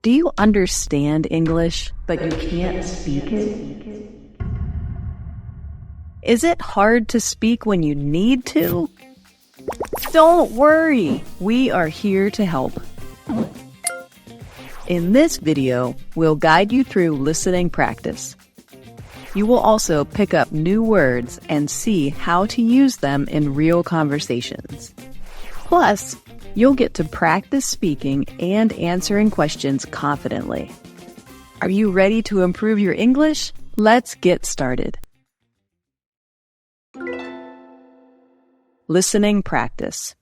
Do you understand English, but you can't speak it? Is it hard to speak when you need to? Don't worry, we are here to help. In this video, we'll guide you through listening practice. You will also pick up new words and see how to use them in real conversations. Plus, you'll get to practice speaking and answering questions confidently. Are you ready to improve your English? Let's get started. Listening practice.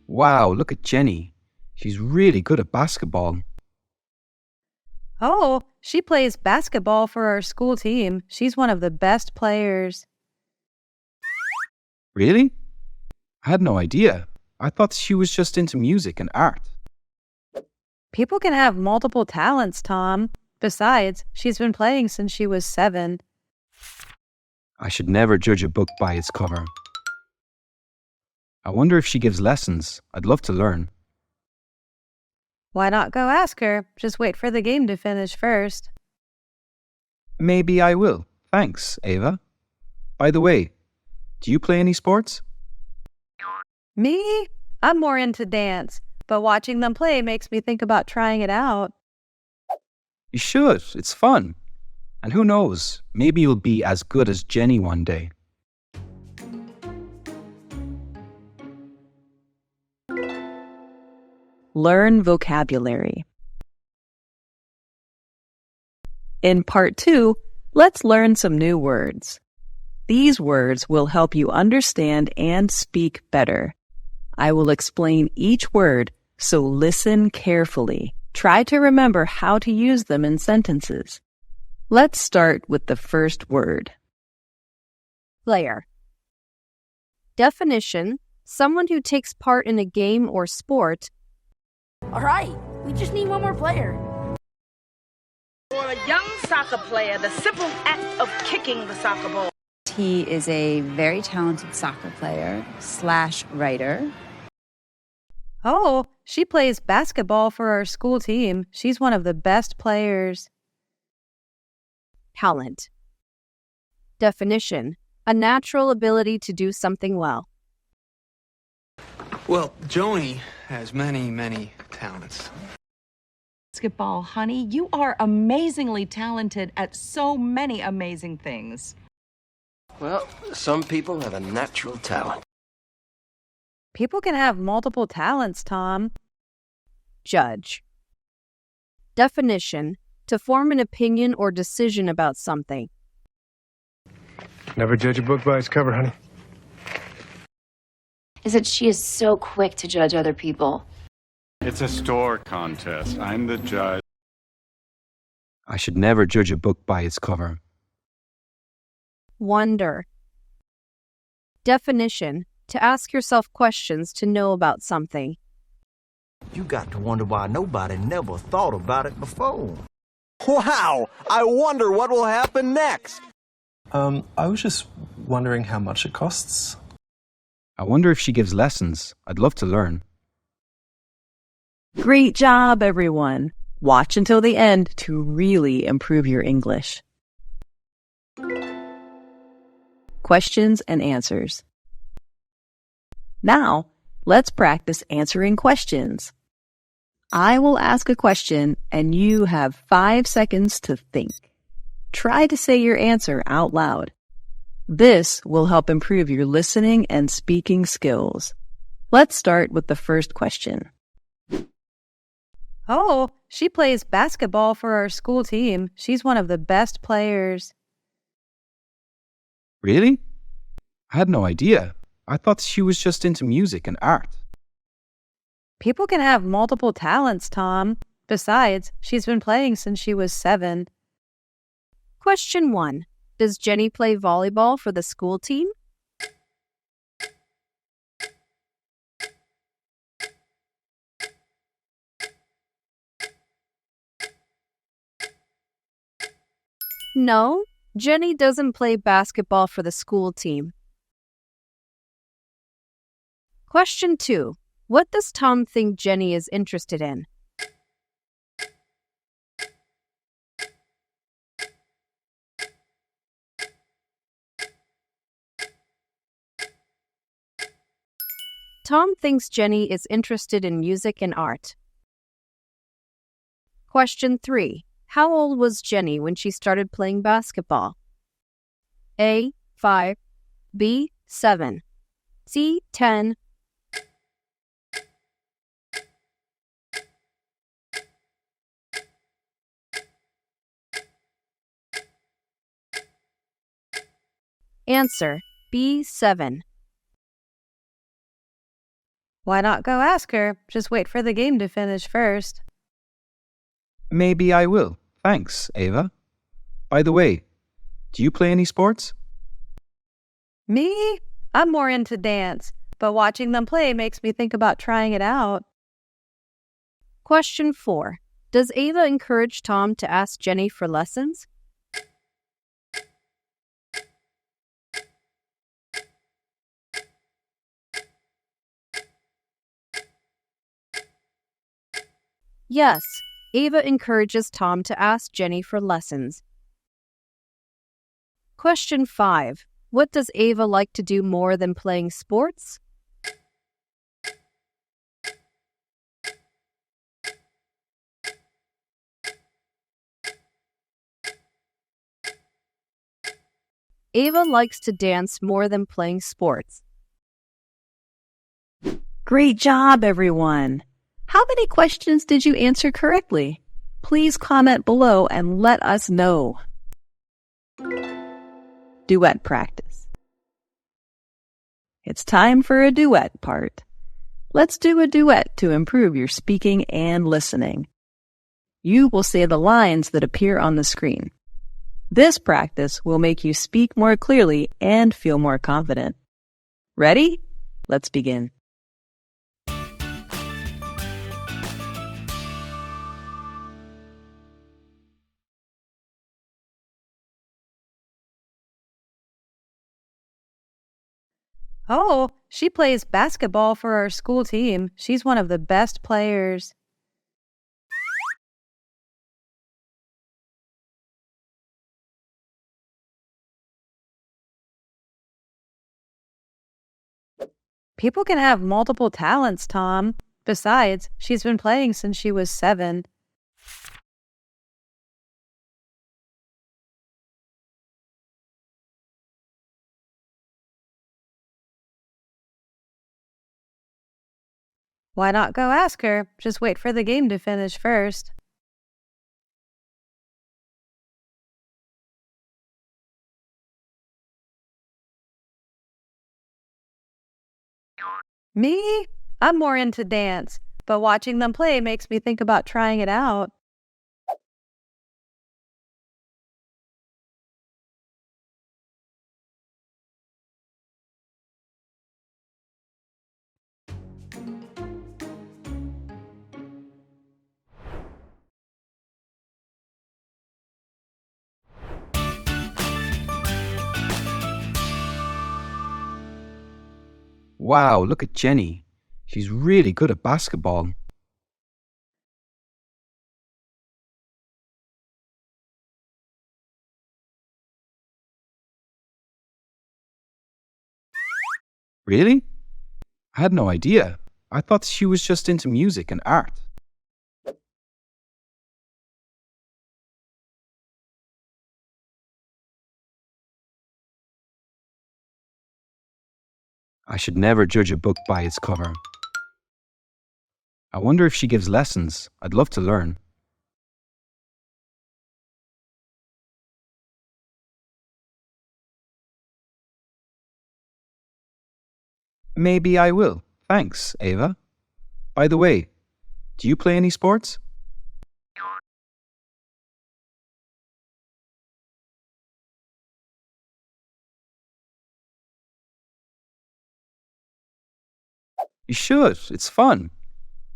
Wow, look at Jenny. She's really good at basketball. Oh, she plays basketball for our school team. She's one of the best players. Really? I had no idea. I thought she was just into music and art. People can have multiple talents, Tom. Besides, she's been playing since she was 7. I should never judge a book by its cover. I wonder if she gives lessons. I'd love to learn. Why not go ask her? Just wait for the game to finish first. Maybe I will. Thanks, Ava. By the way, do you play any sports? Me? I'm more into dance, but watching them play makes me think about trying it out. You should. It's fun. And who knows, maybe you'll be as good as Jenny one day. Learn vocabulary. In part 2, let's learn some new words. These words will help you understand and speak better. I will explain each word, so listen carefully. Try to remember how to use them in sentences. Let's start with the first word. Player. Definition: someone who takes part in a game or sport. All right, we just need one more player. For a young soccer player, the simple act of kicking the soccer ball. He is a very talented soccer player / writer. Oh, she plays basketball for our school team. She's one of the best players. Talent. Definition: a natural ability to do something well. Well, Joni has many talents. Basketball, honey, you are amazingly talented at so many amazing things. Well, some people have a natural talent. People can have multiple talents, Tom. Judge. Definition: to form an opinion or decision about something. Never judge a book by its cover, honey. Is that she is so quick to judge other people. It's a store contest. I'm the judge. I should never judge a book by its cover. Wonder. Definition: to ask yourself questions to know about something. You got to wonder why nobody never thought about it before. Wow! I wonder what will happen next. I was just wondering how much it costs. I wonder if she gives lessons. I'd love to learn. Great job, everyone. Watch until the end to really improve your English. Questions and answers. Now, let's practice answering questions. I will ask a question and you have 5 seconds to think. Try to say your answer out loud. This will help improve your listening and speaking skills. Let's start with the first question. Oh, she plays basketball for our school team. She's one of the best players. Really? I had no idea. I thought she was just into music and art. People can have multiple talents, Tom. Besides, she's been playing since she was 7. Question 1. Does Jenny play volleyball for the school team? No, Jenny doesn't play basketball for the school team. Question 2. What does Tom think Jenny is interested in? Tom thinks Jenny is interested in music and art. Question 3. How old was Jenny when she started playing basketball? A. 5. B. 7. C. 10. Answer: B. 7. Why not go ask her? Just wait for the game to finish first. Maybe I will. Thanks, Ava. By the way, do you play any sports? Me? I'm more into dance, but watching them play makes me think about trying it out. Question 4. Does Ava encourage Tom to ask Jenny for lessons? Yes, Ava encourages Tom to ask Jenny for lessons. Question 5. What does Ava like to do more than playing sports? Ava likes to dance more than playing sports. Great job, everyone! How many questions did you answer correctly? Please comment below and let us know. Duet practice. It's time for a duet part. Let's do a duet to improve your speaking and listening. You will say the lines that appear on the screen. This practice will make you speak more clearly and feel more confident. Ready? Let's begin. Oh, she plays basketball for our school team. She's one of the best players. People can have multiple talents, Tom. Besides, she's been playing since she was 7. Why not go ask her? Just wait for the game to finish first. Me? I'm more into dance, but watching them play makes me think about trying it out. Wow, look at Jenny. She's really good at basketball. Really? I had no idea. I thought she was just into music and art. I should never judge a book by its cover. I wonder if she gives lessons. I'd love to learn. Maybe I will. Thanks, Ava. By the way, do you play any sports? You should. It's fun.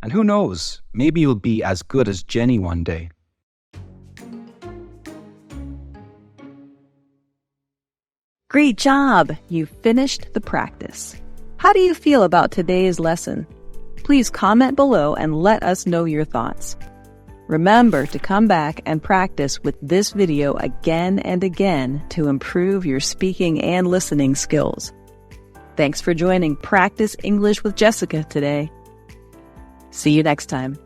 And who knows, maybe you'll be as good as Jenny one day. Great job! You finished the practice. How do you feel about today's lesson? Please comment below and let us know your thoughts. Remember to come back and practice with this video again and again to improve your speaking and listening skills. Thanks for joining Practice English with Jessica today. See you next time.